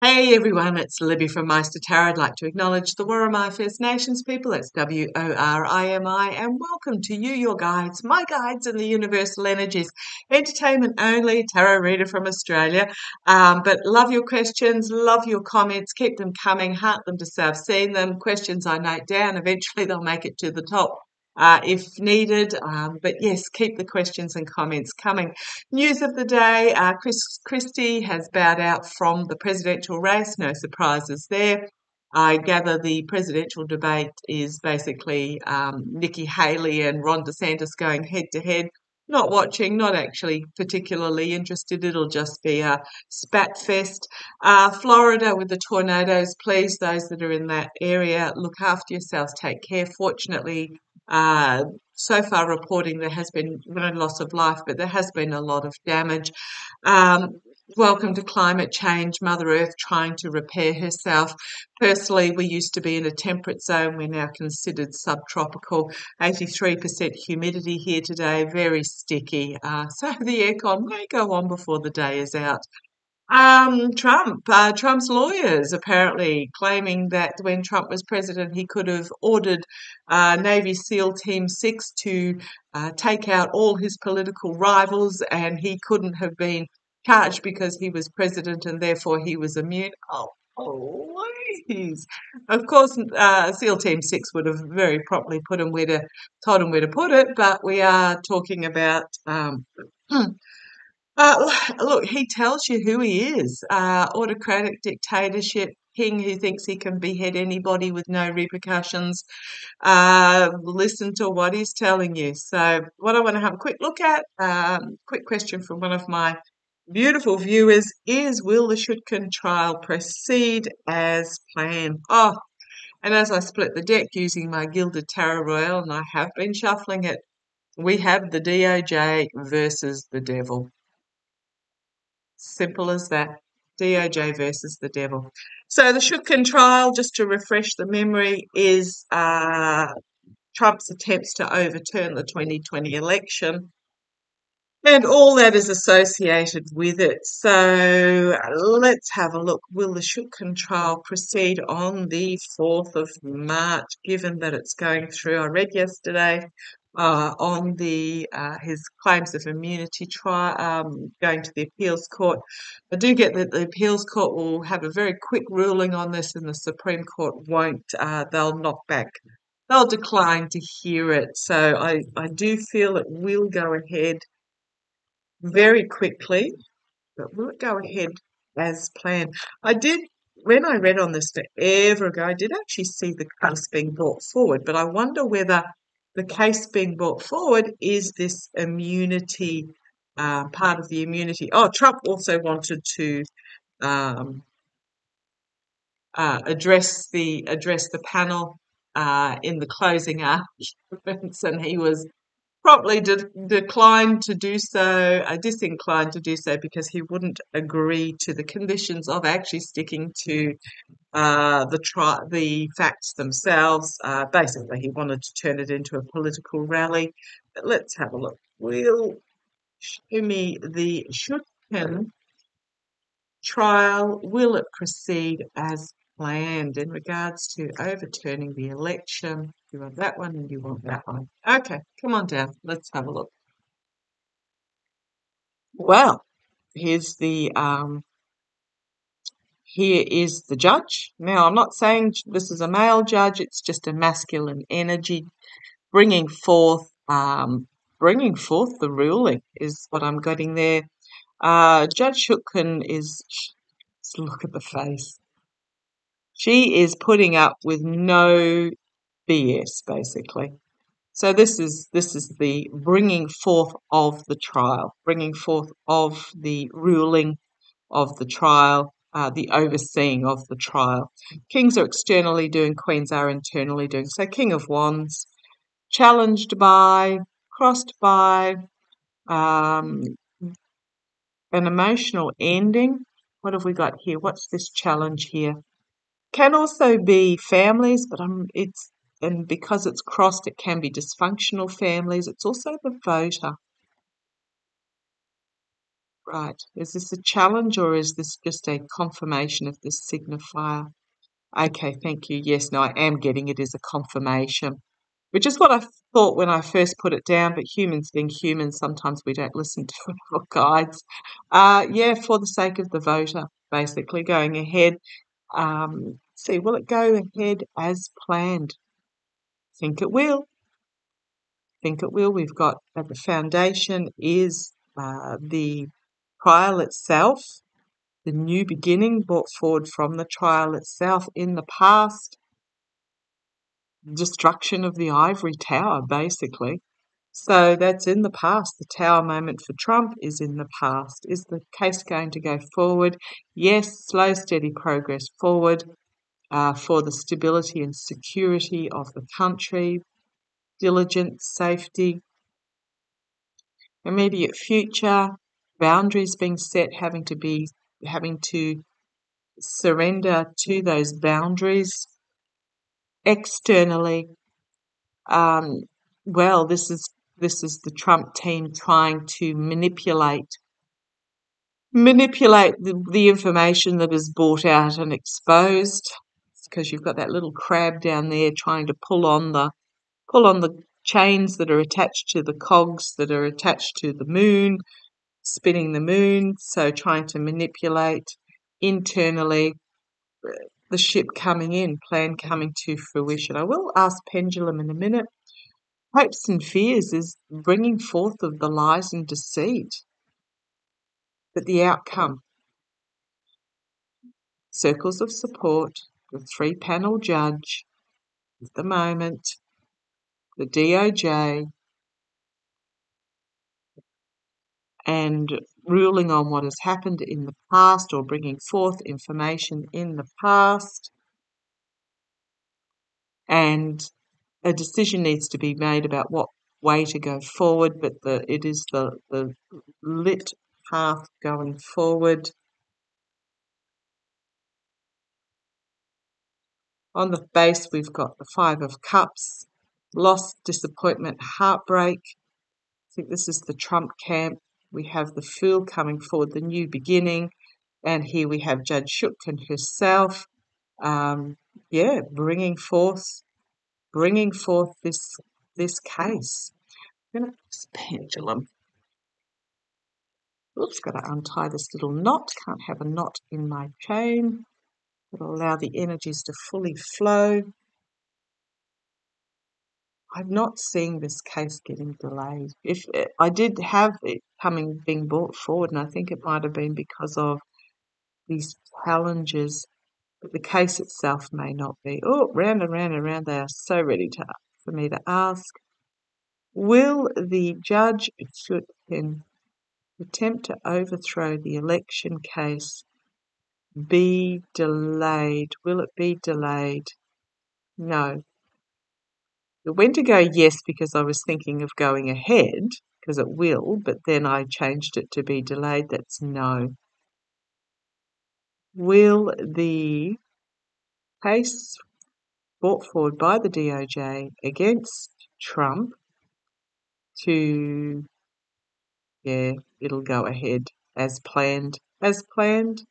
Hey everyone, it's Libby from maighstirtarot. I'd like to acknowledge the Worimi First Nations people, that's Worimi, and welcome to you, your guides, my guides in the universal energies. Entertainment only, tarot reader from Australia. But love your questions, love your comments, keep them coming, heart them to say I've seen them. Questions I note down, eventually they'll make it to the top. If needed, but yes, keep the questions and comments coming. News of the day, Chris Christie has bowed out from the presidential race. No surprises there. I gather the presidential debate is basically Nikki Haley and Ron DeSantis going head to head. Not watching, not actually particularly interested. It'll just be a spat fest. Florida with the tornadoes, please, those that are in that area, look after yourselves, take care. Fortunately, uh, so far reporting there has been no loss of life, but there has been a lot of damage. Um, Welcome to climate change, Mother Earth trying to repair herself. Personally, we used to be in a temperate zone. We're now considered subtropical. 83% humidity here today, very sticky. So the aircon may go on before the day is out. Trump's lawyers apparently claiming that when Trump was president, he could have ordered Navy SEAL Team 6 to take out all his political rivals, and he couldn't have been charged because he was president and therefore he was immune. Oh, please. Of course, SEAL Team 6 would have very promptly told him where to put it, but we are talking about look, he tells you who he is. Autocratic dictatorship king who thinks he can behead anybody with no repercussions. Listen to what he's telling you. So what I want to have a quick look at, quick question from one of my beautiful viewers is, will the Chutkan trial proceed as planned? Oh, and as I split the deck using my Gilded Tarot Royal, and I have been shuffling it, we have the DOJ versus the devil. Simple as that. DOJ versus the devil. So the Chutkan trial, just to refresh the memory, is Trump's attempts to overturn the 2020 election and all that is associated with it. So let's have a look. Will the Chutkan trial proceed on the 4th of March, given that it's going through? I read yesterday on the his claims of immunity trial going to the appeals court. I do get that the appeals court will have a very quick ruling on this, and the Supreme Court won't. They'll knock back. They'll decline to hear it. So I do feel it will go ahead very quickly, but will it go ahead as planned? I did, when I read on this forever ago, I did actually see the case being brought forward, but I wonder whether the case being brought forward is this immunity, part of the immunity. Oh, Trump also wanted to um, address the panel in the closing arguments, and he was promptly declined to do so, disinclined to do so because he wouldn't agree to the conditions of actually sticking to the facts themselves. Basically, he wanted to turn it into a political rally. But let's have a look. Will show me the Chutkan trial. Will it proceed as planned in regards to overturning the election? You want that one and you want that one. Okay, come on down. Let's have a look. Well, here's here is the judge. Now, I'm not saying this is a male judge. It's just a masculine energy bringing forth the ruling is what I'm getting there. Judge Chutkan is. Just look at the face. She is putting up with no BS, basically. So this is the bringing forth of the trial, bringing forth of the ruling of the trial, the overseeing of the trial. Kings are externally doing, queens are internally doing. So King of Wands, challenged by, crossed by, um, an emotional ending. What have we got here? What's this challenge here? Can also be families, but and because it's crossed, it can be dysfunctional families. It's also the voter. Right. Is this a challenge or is this just a confirmation of this signifier? Okay, thank you. Yes, no, I am getting it as a confirmation, which is what I thought when I first put it down, but humans being humans, sometimes we don't listen to our guides. Yeah, for the sake of the voter, basically, going ahead. See, will it go ahead as planned? Think it will. Think it will. We've got at the foundation is the trial itself, the new beginning brought forward from the trial itself in the past, destruction of the ivory tower, basically. So that's in the past. The tower moment for Trump is in the past. Is the case going to go forward? Yes, slow, steady progress forward for the stability and security of the country, diligence, safety, immediate future, boundaries being set, having to surrender to those boundaries externally. Well, this is the Trump team trying to manipulate the information that is brought out and exposed, because you've got that little crab down there trying to pull on the chains that are attached to the cogs that are attached to the moon, spinning the moon, so trying to manipulate internally the ship coming in, plan coming to fruition. I will ask Pendulum in a minute. Hopes and fears is bringing forth of the lies and deceit, but the outcome, circles of support, the three-panel judge, at the moment, the DOJ, and ruling on what has happened in the past or bringing forth information in the past, and a decision needs to be made about what way to go forward, but it is the lit path going forward. On the base, we've got the Five of Cups, loss, disappointment, heartbreak. I think this is the Trump camp. We have the Fool coming forward, the new beginning, and here we have Judge Chutkan herself. Bringing forth this case. I'm going to this pendulum. Oops, got to untie this little knot. Can't have a knot in my chain. It'll allow the energies to fully flow. I'm not seeing this case getting delayed. If I did have it being brought forward, and I think it might have been because of these challenges, but the case itself may not be. Oh, round and round and round, they are so ready for me to ask. Will the judge attempt to overthrow the election case be delayed? Will it be delayed? No. It went to go yes because I was thinking of going ahead, because it will, but then I changed it to be delayed. That's no. Will the case brought forward by the DOJ against Trump it'll go ahead as planned. As planned.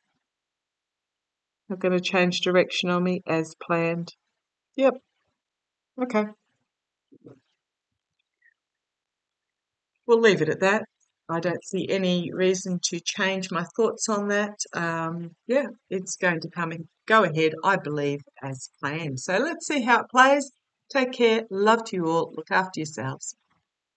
Not going to change direction on me. As planned. Yep. Okay. We'll leave it at that. I don't see any reason to change my thoughts on that. It's going to go ahead, I believe, as planned. So let's see how it plays. Take care. Love to you all. Look after yourselves.